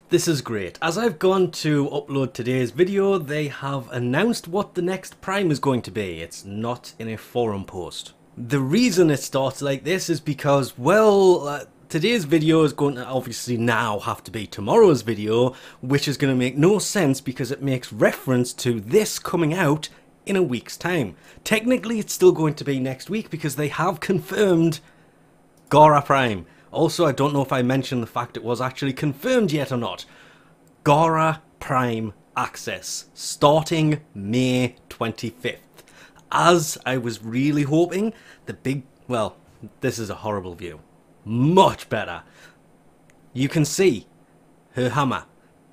This is great. As I've gone to upload today's video, they have announced what the next Prime is going to be. It's not in a forum post. The reason it starts like this is because, well, today's video is going to obviously now have to be tomorrow's video, which is going to make no sense because it makes reference to this coming out in a week's time. Technically, it's still going to be next week because they have confirmed Gara Prime. Also, I don't know if I mentioned the fact it was actually confirmed yet or not. Gara Prime access starting May 25th. As I was really hoping, well, this is a horrible view. Much better. You can see her hammer.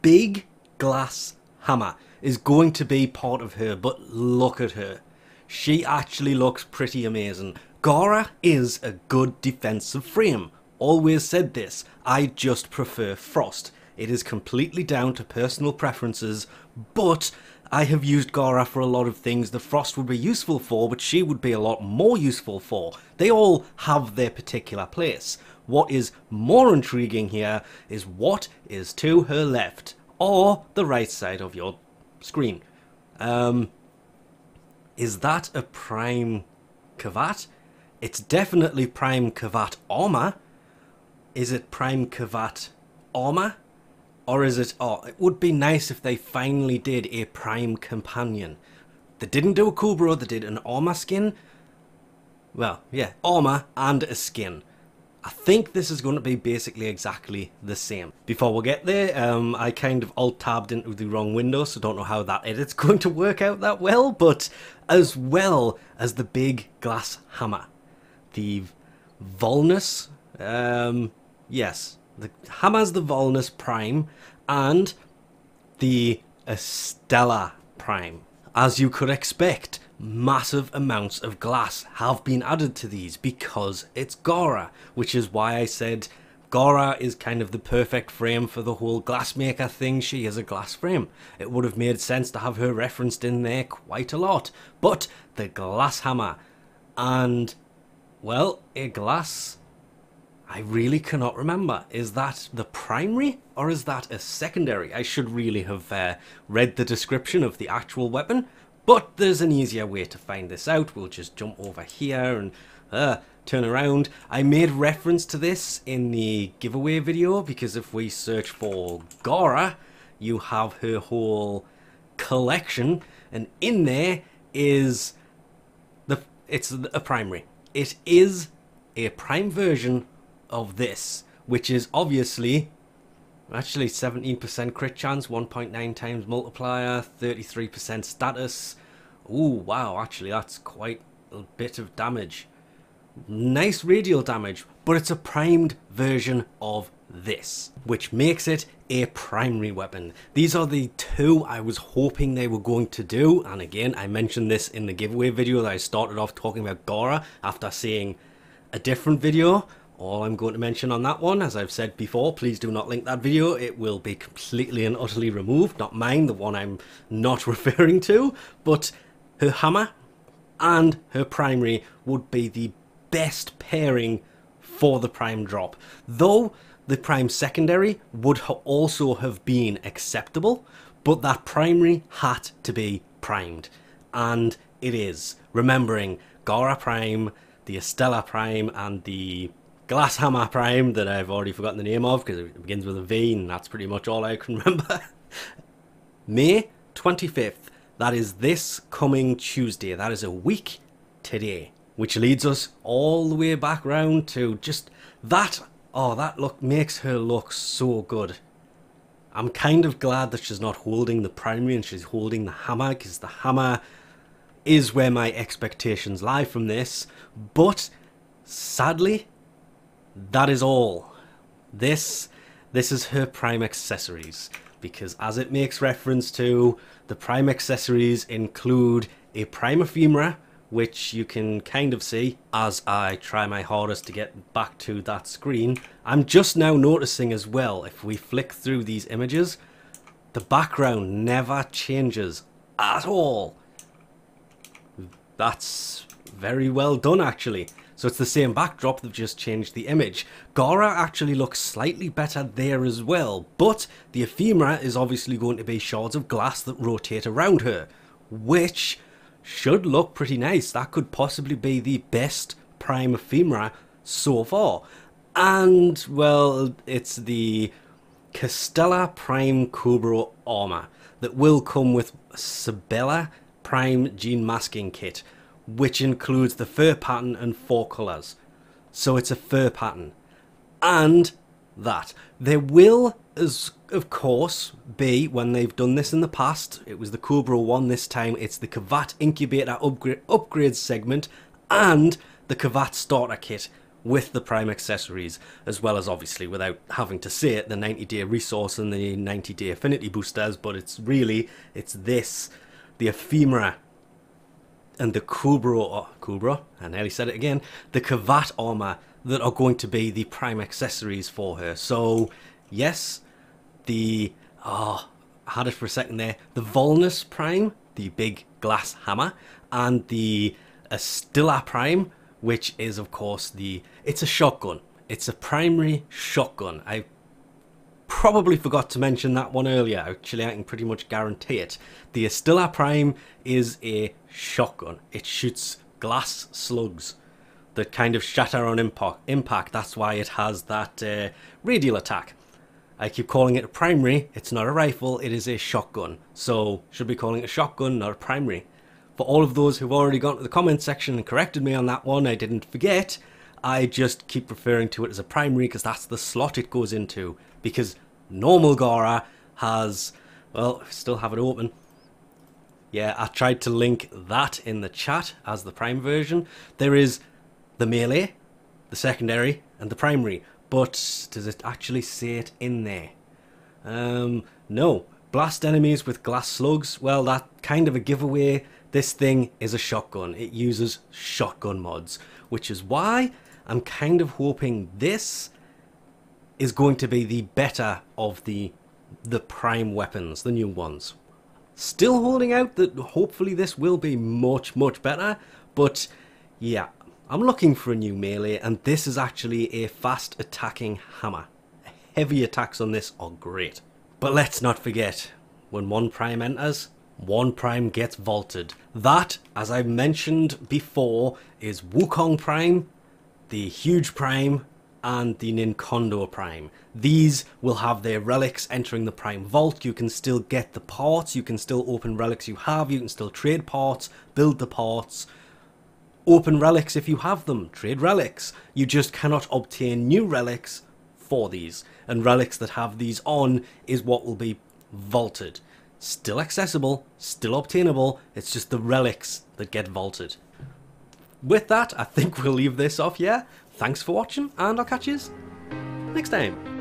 Big glass hammer is going to be part of her, but look at her. She actually looks pretty amazing. Gara is a good defensive frame. Always said this, I just prefer Frost. It is completely down to personal preferences, but I have used Gara for a lot of things the Frost would be useful for, but she would be a lot more useful for. They all have their particular place. What is more intriguing here is what is to her left, or the right side of your screen. Is that a Prime Kavat? It's definitely Prime Kavat armor. Is it Prime Kavat armor? Or is it... oh, it would be nice if they finally did a Prime Companion. They didn't do a Kubro, they did an armor skin. Well, yeah, armor and a skin. I think this is going to be basically exactly the same. Before we get there, I kind of alt-tabbed into the wrong window, so don't know how that edit's going to work out that well, but as well as the big glass hammer. The Volnus... yes, the hammer's the Volnus Prime and the Astilla Prime. As you could expect, massive amounts of glass have been added to these because it's Gara, which is why I said Gara is kind of the perfect frame for the whole glassmaker thing. She is a glass frame. It would have made sense to have her referenced in there quite a lot. But the glass hammer and, well, a glass... I really cannot remember. Is that the primary or is that a secondary? I should really have read the description of the actual weapon, but there's an easier way to find this out. We'll just jump over here and turn around. I made reference to this in the giveaway video because if we search for Gara, you have her whole collection, and in there is it's a primary. It is a prime version of this, which is obviously actually 17% crit chance, 1.9 times multiplier, 33% status. Ooh, wow, actually that's quite a bit of damage. Nice radial damage, but it's a primed version of this, which makes it a primary weapon. These are the two I was hoping they were going to do, and again, I mentioned this in the giveaway video that I started off talking about Gara after seeing a different video. All I'm going to mention on that one, as I've said before, please do not link that video. It will be completely and utterly removed. Not mine, the one I'm not referring to. But her hammer and her primary would be the best pairing for the prime drop. Though the prime secondary would also have been acceptable, but that primary had to be primed. And it is. Remembering Gara Prime, the Astilla Prime, and the Glass Hammer Prime that I've already forgotten the name of because it begins with a V and that's pretty much all I can remember. May 25th. That is this coming Tuesday. That is a week today. Which leads us all the way back round to just that. Oh, that look makes her look so good. I'm kind of glad that she's not holding the primary and she's holding the hammer, because the hammer is where my expectations lie from this. But sadly, that is all. This is her prime accessories, because as it makes reference to, the prime accessories include a prime ephemera, which you can kind of see as I try my hardest to get back to that screen. I'm just now noticing as well, if we flick through these images, the background never changes at all. That's very well done actually. So it's the same backdrop, they've just changed the image. Gara actually looks slightly better there as well, but the ephemera is obviously going to be shards of glass that rotate around her, which should look pretty nice. That could possibly be the best prime ephemera so far. And, well, it's the Castilla Prime Cobra armor that will come with Sabella Prime Gene Masking Kit, which includes the fur pattern and 4 colours. So it's a fur pattern. And that. There will, of course, be, when they've done this in the past, it was the Cobra 1 this time, it's the Kavat Incubator upgrade segment and the Kavat Starter Kit with the Prime accessories, as well as, obviously, without having to say it, the 90-day resource and the 90-day affinity boosters, but it's this, the ephemera and the Cobra, I nearly said it again, the Kavat armor that are going to be the prime accessories for her. So, yes, I had it for a second there, the Volnus Prime, the big glass hammer, and the Astilla Prime, which is, of course, it's a shotgun. It's a primary shotgun. I probably forgot to mention that one earlier. Actually, I can pretty much guarantee it. The Astilla Prime is a shotgun. It shoots glass slugs that kind of shatter on impact. That's why it has that radial attack. I keep calling it a primary. It's not a rifle. It is a shotgun. So, should be calling it a shotgun, not a primary. For all of those who've already gone to the comment section and corrected me on that one, I didn't forget. I just keep referring to it as a primary because that's the slot it goes into. Because normal Gara has, well, I still have it open. Yeah, I tried to link that in the chat as the prime version. There is the melee, the secondary, and the primary. But does it actually say it in there? No. Blast enemies with glass slugs, well, that kind of a giveaway. This thing is a shotgun. It uses shotgun mods, which is why I'm kind of hoping this is going to be the better of the prime weapons, the new ones. Still holding out that hopefully this will be much, much better, but yeah, I'm looking for a new melee, and this is actually a fast attacking hammer. Heavy attacks on this are great. But let's not forget, when one prime enters, one prime gets vaulted. That, as I mentioned before, is Wukong Prime, the Huge Prime, and the Ninkondo Prime. These will have their relics entering the Prime Vault. You can still get the parts, you can still open relics you have, you can still trade parts, build the parts, open relics if you have them, trade relics. You just cannot obtain new relics for these. And relics that have these on is what will be vaulted. Still accessible, still obtainable, it's just the relics that get vaulted. With that, I think we'll leave this off here. Thanks for watching, and I'll catch you next time.